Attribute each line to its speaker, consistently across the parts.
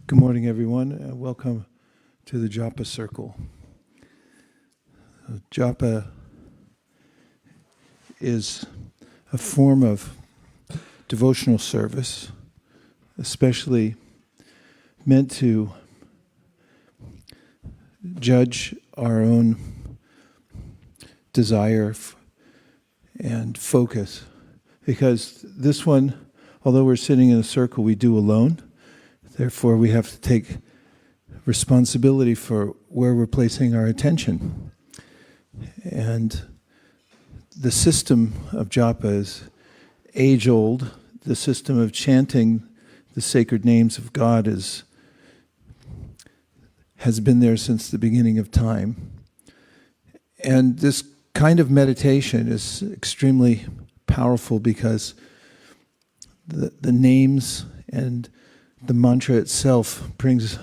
Speaker 1: Good morning, everyone. Welcome to the Japa Circle. Japa is a form of devotional service, especially meant to judge our own desire and focus. Because this one, although we're sitting in a circle, we do alone. Therefore, we have to take responsibility for where we're placing our attention. And the system of japa is age-old. The system of chanting the sacred names of God has been there since the beginning of time. And this kind of meditation is extremely powerful because the names and the mantra itself brings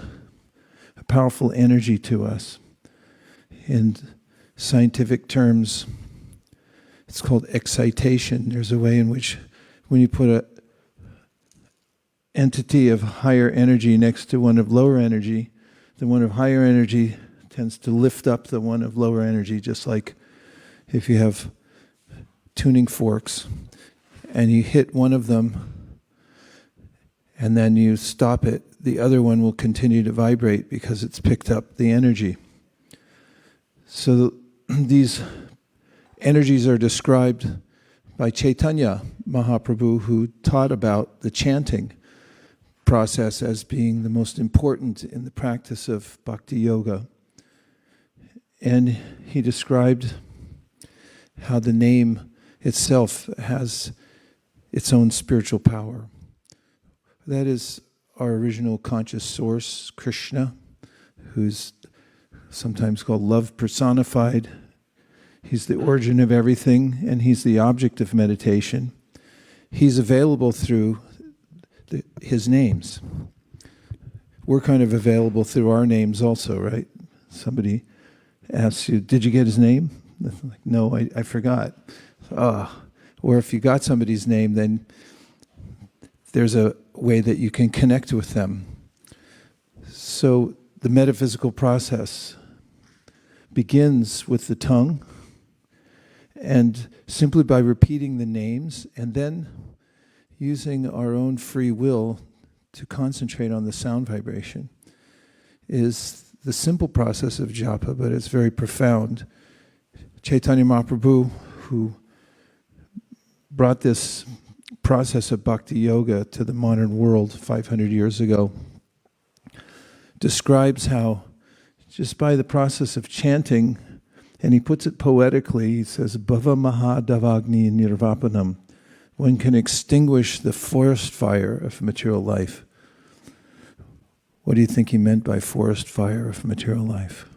Speaker 1: a powerful energy to us. In scientific terms, it's called excitation. There's a way in which when you put an entity of higher energy next to one of lower energy, the one of higher energy tends to lift up the one of lower energy, just like if you have tuning forks and you hit one of them and then you stop it, the other one will continue to vibrate because it's picked up the energy. So these energies are described by Chaitanya Mahaprabhu, who taught about the chanting process as being the most important in the practice of bhakti yoga. And he described how the name itself has its own spiritual power. That is our original conscious source, Krishna, who's sometimes called love personified. He's the origin of everything, and he's the object of meditation. He's available through his names. We're kind of available through our names also, right? Somebody asks you, did you get his name? Like, no, I forgot. Or if you got somebody's name, then there's a way that you can connect with them. So the metaphysical process begins with the tongue, and simply by repeating the names and then using our own free will to concentrate on the sound vibration is the simple process of japa, but it's very profound. Chaitanya Mahaprabhu, who brought this process of bhakti yoga to the modern world 500 years ago, describes how just by the process of chanting, and he puts it poetically, he says, Bhava Maha Davagni Nirvapanam, one can extinguish the forest fire of material life. What do you think he meant by forest fire of material life?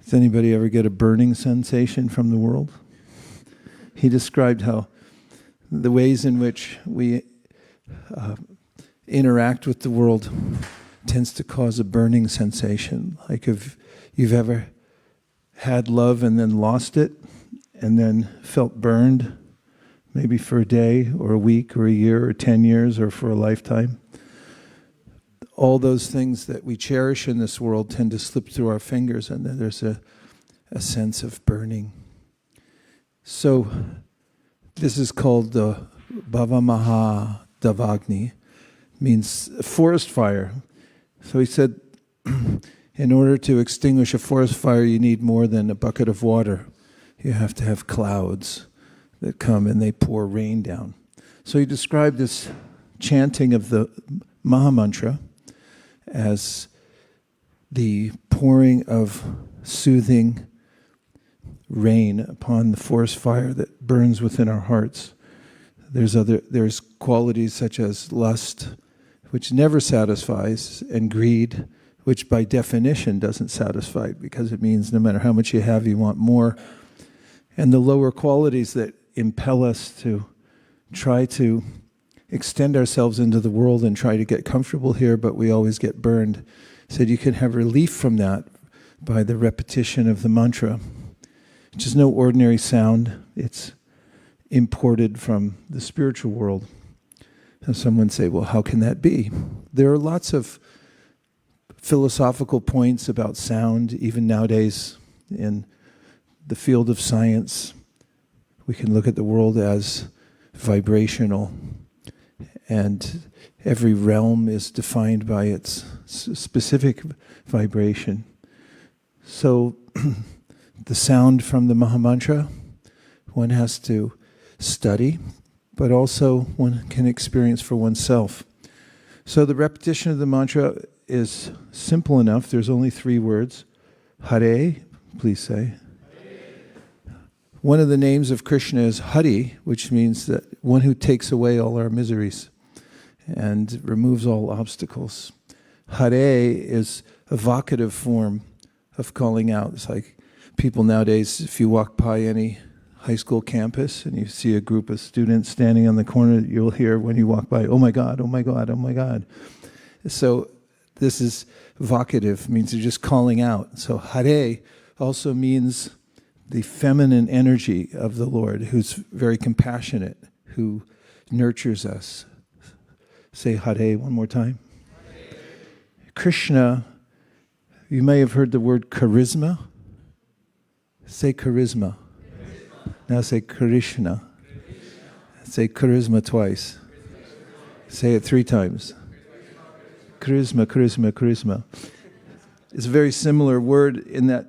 Speaker 1: Does anybody ever get a burning sensation from the world? He described how the ways in which we interact with the world tends to cause a burning sensation. Like if you've ever had love and then lost it and then felt burned, maybe for a day or a week or a year or 10 years or for a lifetime. All those things that we cherish in this world tend to slip through our fingers, and then there's a sense of burning. So this is called the Bhava Maha Davagni, means forest fire. So he said, in order to extinguish a forest fire, you need more than a bucket of water. You have to have clouds that come and they pour rain down. So he described this chanting of the Maha Mantra as the pouring of soothing rain upon the forest fire that burns within our hearts. There's qualities such as lust, which never satisfies, and greed, which by definition doesn't satisfy, because it means no matter how much you have, you want more. And the lower qualities that impel us to try to extend ourselves into the world and try to get comfortable here, but we always get burned. He said you can have relief from that by the repetition of the mantra, which is no ordinary sound. It's imported from the spiritual world. And someone say, well, how can that be? There are lots of philosophical points about sound, even nowadays in the field of science. We can look at the world as vibrational, and every realm is defined by its specific vibration. So the sound from the Mahamantra, one has to study, but also one can experience for oneself. So the repetition of the mantra is simple enough. There's only 3 words. Hare, please say. One of the names of Krishna is Hari, which means that one who takes away all our miseries and removes all obstacles. Hare is a vocative form of calling out. It's like people nowadays, if you walk by any high school campus and you see a group of students standing on the corner, you'll hear when you walk by, oh my God, oh my God, oh my God. So this is vocative, means you're just calling out. So Hare also means the feminine energy of the Lord, who's very compassionate, who nurtures us. Say Hare one more time. Hare. Krishna, you may have heard the word charisma. Say charisma. Now say Krishna. Say charisma twice. Say it 3 times. Charisma, charisma, charisma. It's a very similar word in that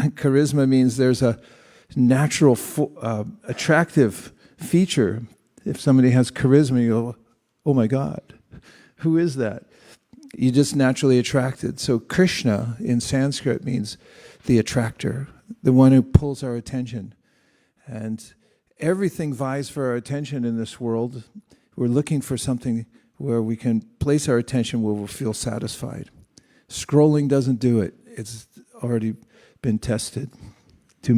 Speaker 1: charisma means there's a natural, attractive feature. If somebody has charisma, you go, oh my God, who is that? You're just naturally attracted. So Krishna in Sanskrit means the attractor, the one who pulls our attention. And everything vies for our attention in this world. We're looking for something where we can place our attention where we'll feel satisfied. Scrolling doesn't do it. It's already been tested. Too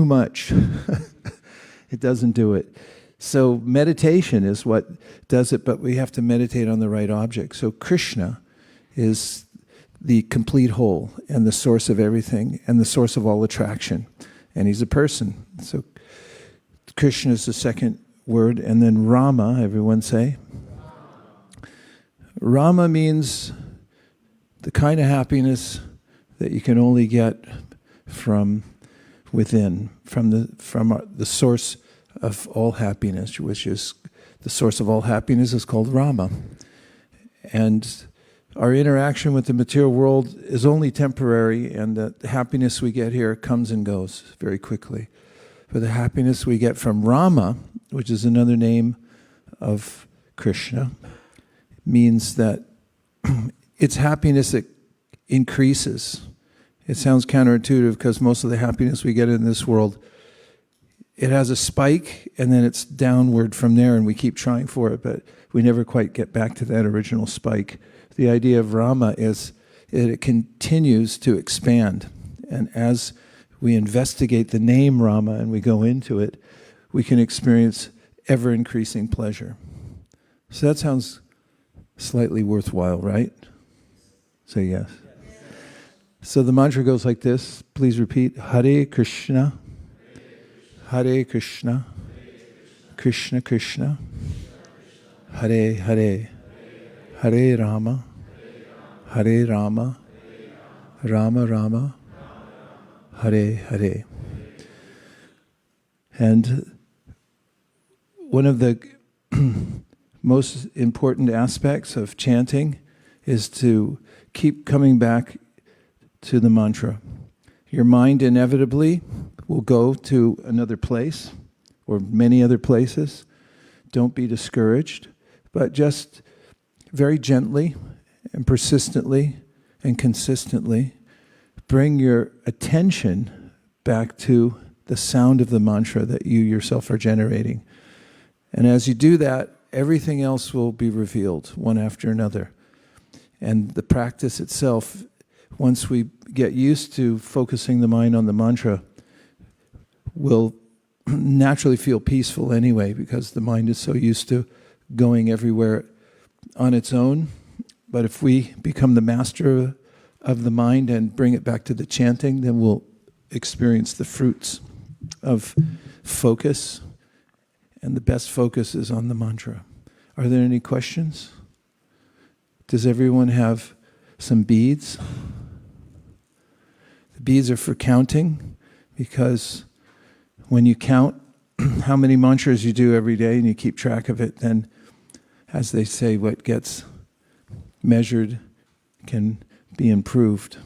Speaker 1: much. It doesn't do it. So meditation is what does it, but we have to meditate on the right object. So Krishna is the complete whole and the source of everything and the source of all attraction. And he's a person. So Krishna is the second word. And then Rama, everyone say. Rama means the kind of happiness that you can only get from within, from the source of all happiness, which is the source of all happiness is called Rama. And our interaction with the material world is only temporary, and the happiness we get here comes and goes very quickly. But the happiness we get from Rama, which is another name of Krishna, means that it's happiness that increases. It sounds counterintuitive because most of the happiness we get in this world, it has a spike and then it's downward from there and we keep trying for it, but we never quite get back to that original spike. The idea of Rama is it continues to expand. And as we investigate the name Rama and we go into it, we can experience ever-increasing pleasure. So that sounds slightly worthwhile, right? Say yes. So the mantra goes like this. Please repeat. Hare Krishna. Hare Krishna. Krishna Krishna. Hare Hare. Hare Rama. Hare Rama. Rama Rama. Hare Hare. And one of the most important aspects of chanting is to keep coming back to the mantra. Your mind inevitably will go to another place or many other places. Don't be discouraged, but just very gently and persistently and consistently bring your attention back to the sound of the mantra that you yourself are generating. And as you do that, everything else will be revealed one after another. And the practice itself, once we get used to focusing the mind on the mantra, will naturally feel peaceful anyway, because the mind is so used to going everywhere on its own. But if we become the master of the mind and bring it back to the chanting, then we'll experience the fruits of focus. And the best focus is on the mantra. Are there any questions? Does everyone have some beads? The beads are for counting, because when you count how many mantras you do every day and you keep track of it, then, as they say, what gets measured can be improved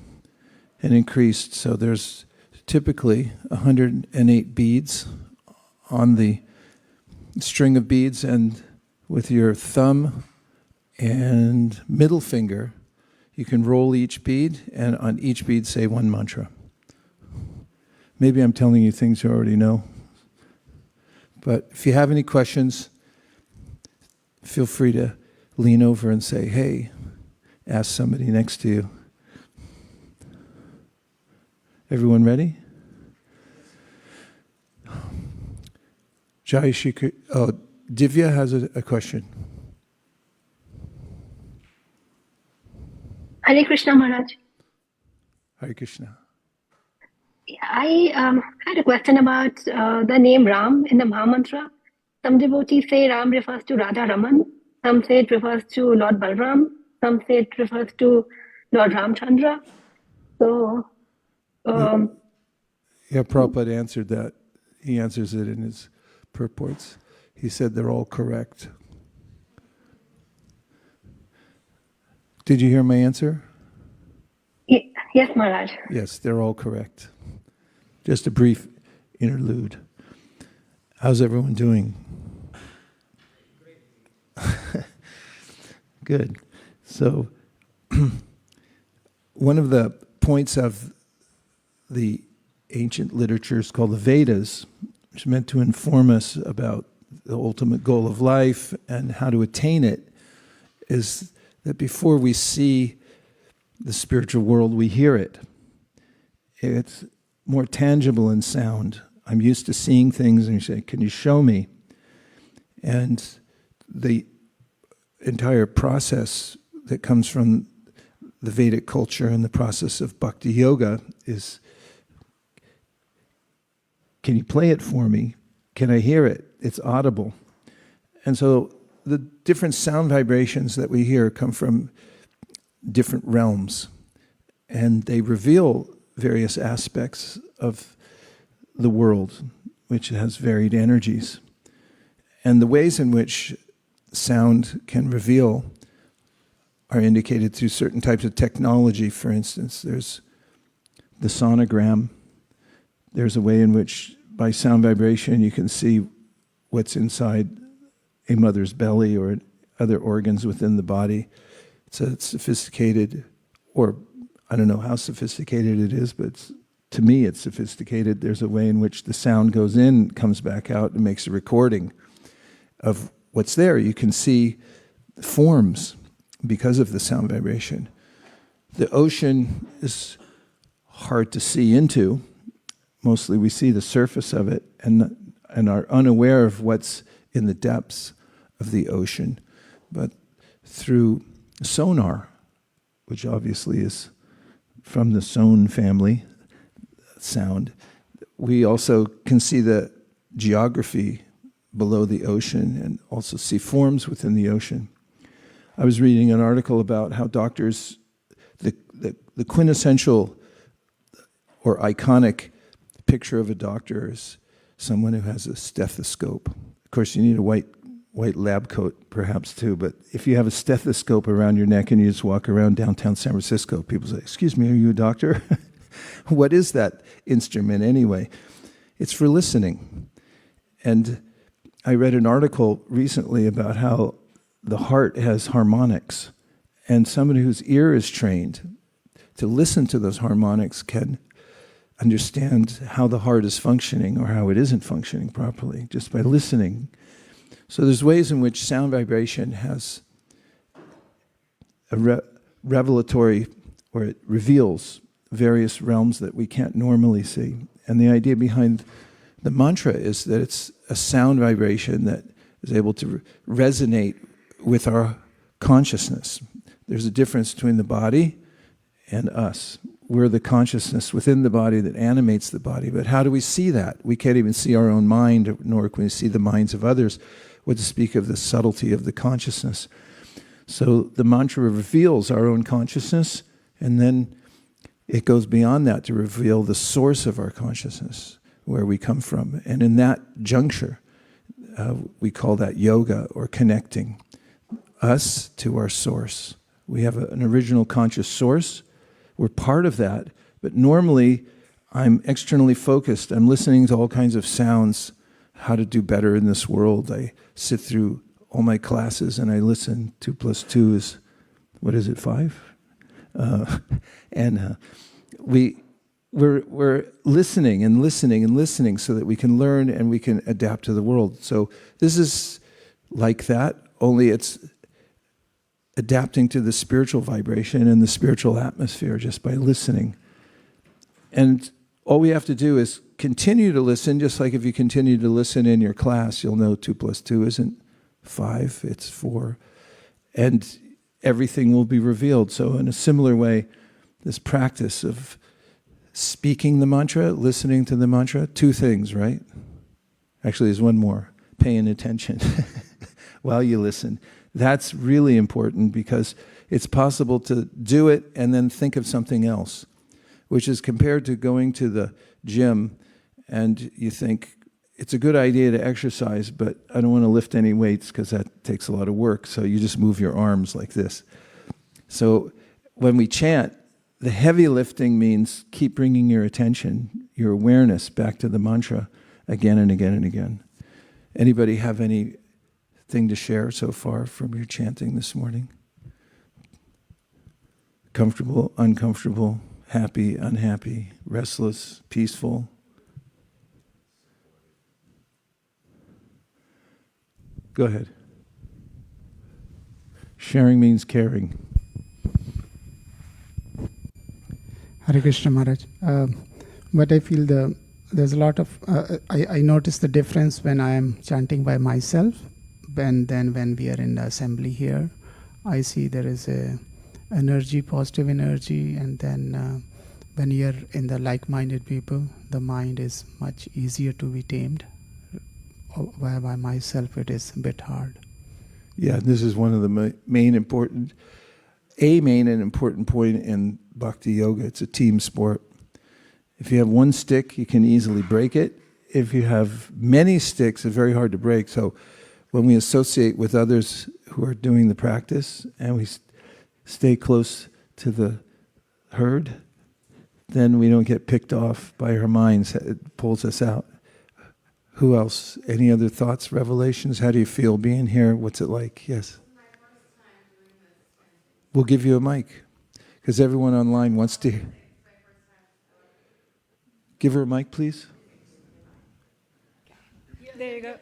Speaker 1: and increased. So there's typically 108 beads on the string of beads, and with your thumb and middle finger, you can roll each bead, and on each bead say one mantra. Maybe I'm telling you things you already know. But if you have any questions, feel free to lean over and say, hey, ask somebody next to you. Everyone ready? Jai Shikri. Oh, Divya has a question.
Speaker 2: Hare Krishna Maharaj.
Speaker 1: Hare Krishna.
Speaker 2: I had a question about the name Ram in the Mahamantra. Some devotees say Ram refers to Radha Raman. Some say it refers to Lord Balram. Some say it refers to Lord Ramchandra. So,
Speaker 1: Yeah, Prabhupada answered that. He answers it in his purports. He said they're all correct. Did you hear my answer?
Speaker 2: Yes, Maharaj.
Speaker 1: Yes, they're all correct. Just a brief interlude. How's everyone doing? Good. So, one of the points of the ancient literatures called the Vedas, which is meant to inform us about the ultimate goal of life and how to attain it, is that before we see the spiritual world, we hear it. It's more tangible in sound. I'm used to seeing things, and you say, can you show me? And the entire process that comes from the Vedic culture and the process of bhakti yoga is, can you play it for me? Can I hear it? It's audible. And so the different sound vibrations that we hear come from different realms, and they reveal various aspects of the world, which has varied energies. And the ways in which sound can reveal are indicated through certain types of technology. For instance, there's the sonogram. There's a way in which, by sound vibration, you can see what's inside a mother's belly or other organs within the body. It's a sophisticated, or I don't know how sophisticated it is, but to me it's sophisticated. There's a way in which the sound goes in, comes back out, and makes a recording of what's there. You can see forms because of the sound vibration. The ocean is hard to see into. Mostly we see the surface of it and are unaware of what's in the depths of the ocean. But through sonar, which obviously is from the sone family sound, we also can see the geography below the ocean and also see forms within the ocean. I was reading an article about how doctors, the quintessential or iconic picture of a doctor is someone who has a stethoscope. Of course, you need a white lab coat perhaps too, but if you have a stethoscope around your neck and you just walk around downtown San Francisco, people say, excuse me, are you a doctor? What is that instrument anyway? It's for listening. And I read an article recently about how the heart has harmonics, and somebody whose ear is trained to listen to those harmonics can understand how the heart is functioning or how it isn't functioning properly just by listening. So there's ways in which sound vibration has a revelatory, or it reveals various realms that we can't normally see. And the idea behind the mantra is that it's a sound vibration that is able to resonate with our consciousness. There's a difference between the body and us. We're the consciousness within the body that animates the body. But how do we see that? We can't even see our own mind, nor can we see the minds of others. what to speak of the subtlety of the consciousness. So the mantra reveals our own consciousness, and then it goes beyond that to reveal the source of our consciousness, where we come from. And in that juncture, we call that yoga, or connecting us to our source. We have an original conscious source. We're part of that. But normally, I'm externally focused. I'm listening to all kinds of sounds, how to do better in this world. I sit through all my classes and I listen. 2 plus 2 is, what is it, 5? We're listening and listening and listening so that we can learn and we can adapt to the world. So this is like that, only it's adapting to the spiritual vibration and the spiritual atmosphere just by listening. And all we have to do is continue to listen, just like if you continue to listen in your class, you'll know 2 plus 2 isn't 5, it's 4. And everything will be revealed. So in a similar way, this practice of speaking the mantra, listening to the mantra, 2 things, right? Actually, there's one more, paying attention while you listen. That's really important because it's possible to do it and then think of something else, which is compared to going to the gym and you think, it's a good idea to exercise, but I don't want to lift any weights because that takes a lot of work. So you just move your arms like this. So when we chant, the heavy lifting means keep bringing your attention, your awareness back to the mantra again and again and again. Anybody have anything to share so far from your chanting this morning? Comfortable, uncomfortable, happy, unhappy, restless, peaceful? Go ahead. Sharing means caring.
Speaker 3: Hare Krishna Maharaj. But I feel there's a lot of, I notice the difference when I am chanting by myself, and then when we are in the assembly here, I see there is a energy, positive energy, and then when you're in the like-minded people, the mind is much easier to be tamed. By myself, it is a bit hard.
Speaker 1: Yeah, this is one of the main and important point in Bhakti Yoga. It's a team sport. If you have one stick, you can easily break it. If you have many sticks, it's very hard to break. So when we associate with others who are doing the practice and we stay close to the herd, then we don't get picked off by our minds. It pulls us out. Who else? Any other thoughts, revelations? How do you feel being here? What's it like? Yes? We'll give you a mic, because everyone online wants to. Give her a mic, please.
Speaker 4: There you go.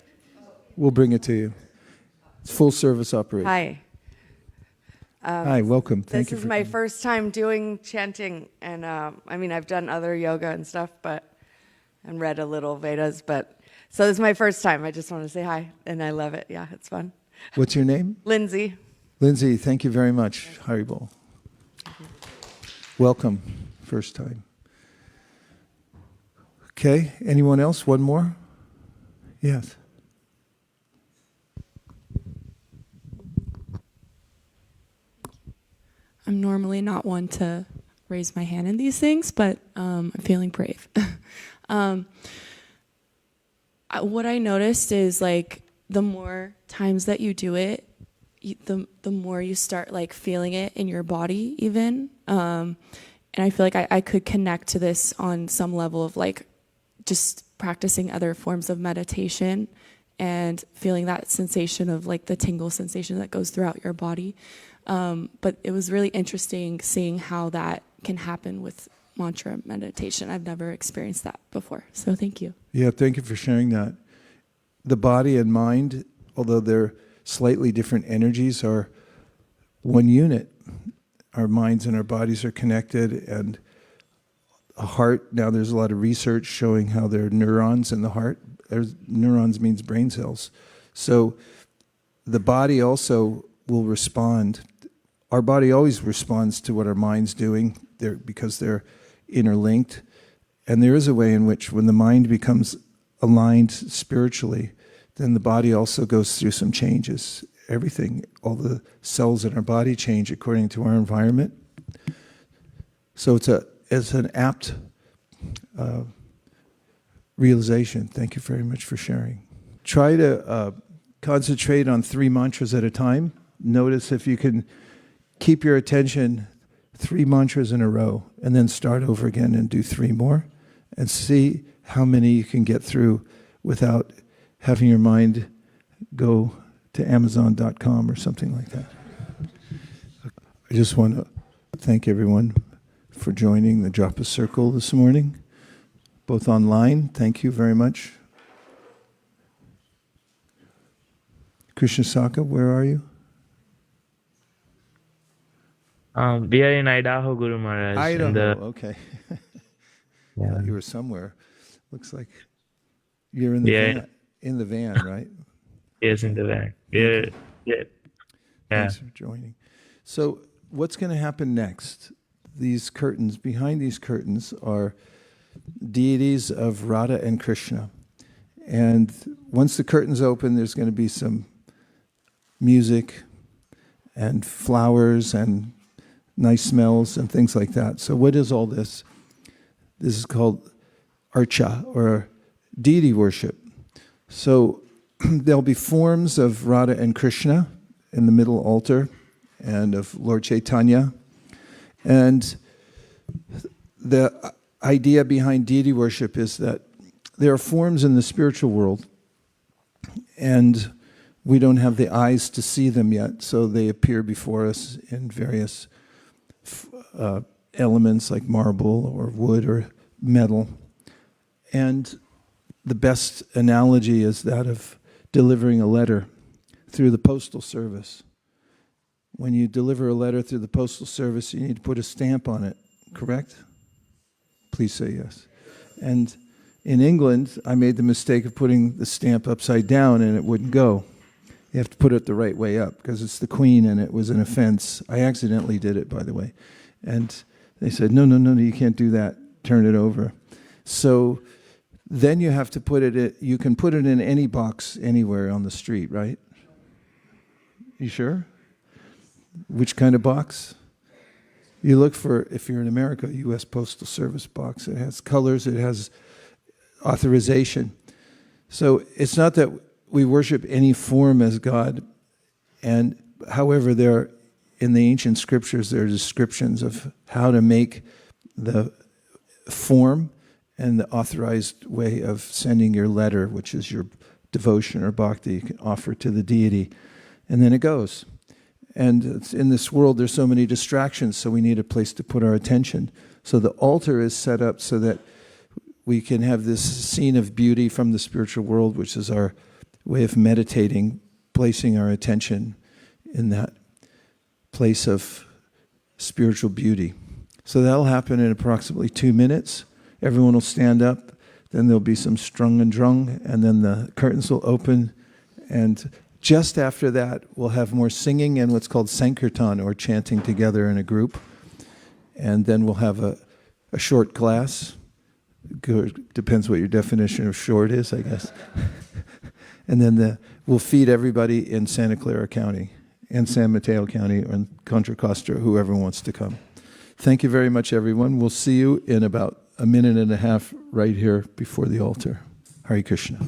Speaker 1: We'll bring it to you. It's full service operation.
Speaker 4: Hi.
Speaker 1: Hi, welcome. Thank you.
Speaker 4: This is my first time doing chanting, and I've done other yoga and stuff, and read a little Vedas, so this is my first time. I just want to say hi, and I love it. Yeah, it's fun.
Speaker 1: What's your name?
Speaker 4: Lindsay.
Speaker 1: Lindsay, thank you very much. Haribol. Welcome, first time. Okay, anyone else? One more? Yes.
Speaker 5: I'm normally not one to raise my hand in these things, but I'm feeling brave. What I noticed is like the more times that you do it, the more you start like feeling it in your body even. And I feel like I could connect to this on some level of like just practicing other forms of meditation and feeling that sensation of like the tingle sensation that goes throughout your body. But it was really interesting seeing how that can happen with mantra meditation. I've never experienced that before. So thank you.
Speaker 1: Yeah, thank you for sharing that. The body and mind, although they're slightly different energies, are one unit. Our minds and our bodies are connected, and a heart, now there's a lot of research showing how there are neurons in the heart. Neurons means brain cells. So the body also will respond. Our body always responds to what our mind's doing because they're interlinked. And there is a way in which when the mind becomes aligned spiritually then the body also goes through some changes. Everything, all the cells in our body change according to our environment. So it's an apt realization. Thank you very much for sharing. Try to concentrate on 3 mantras at a time. Notice if you can keep your attention 3 mantras in a row, and then start over again and do 3 more, and see how many you can get through without having your mind go to Amazon.com or something like that. I just want to thank everyone for joining the Japa Circle this morning, both online. Thank you very much. Krishna Saka, where are you?
Speaker 6: We are in Idaho, Guru Maharaj.
Speaker 1: Idaho, okay.
Speaker 6: Yeah.
Speaker 1: You were somewhere. Looks like you're in the van. In the van, right?
Speaker 6: Yes, in the van.
Speaker 1: Okay.
Speaker 6: Yeah.
Speaker 1: Thanks for joining. So what's going to happen next? These curtains, behind these curtains are deities of Radha and Krishna. And once the curtains open, there's going to be some music and flowers and nice smells and things like that. So what is all this? This is called archa, or deity worship. So there'll be forms of Radha and Krishna in the middle altar, and of Lord Chaitanya. And the idea behind deity worship is that there are forms in the spiritual world, and we don't have the eyes to see them yet, so they appear before us in various elements like marble or wood or metal. And the best analogy is that of delivering a letter through the postal service. When you deliver a letter through the postal service, you need to put a stamp on it, correct? Please say yes. And in England, I made the mistake of putting the stamp upside down and it wouldn't go. You have to put it the right way up because it's the Queen and it was an offense. I accidentally did it, by the way. And they said, no, you can't do that. Turn it over. So then you have to put it, you can put it in any box anywhere on the street, right? You sure? Which kind of box? You look for, if you're in America, U.S. Postal Service box. It has colors, it has authorization. So it's not that we worship any form as God, and however, in the ancient scriptures, there are descriptions of how to make the form and the authorized way of sending your letter, which is your devotion or bhakti you can offer to the deity. And then it goes. And in this world, there's so many distractions, so we need a place to put our attention. So the altar is set up so that we can have this scene of beauty from the spiritual world, which is our way of meditating, placing our attention in that place of spiritual beauty. So that'll happen in approximately 2 minutes. Everyone will stand up, then there'll be some strung and drung, and then the curtains will open, and just after that, we'll have more singing and what's called sankirtan, or chanting together in a group. And then we'll have a short class. Depends what your definition of short is, I guess. And then we'll feed everybody in Santa Clara County and San Mateo County and Contra Costa, whoever wants to come. Thank you very much, everyone. We'll see you in about a minute and a half right here before the altar. Hare Krishna.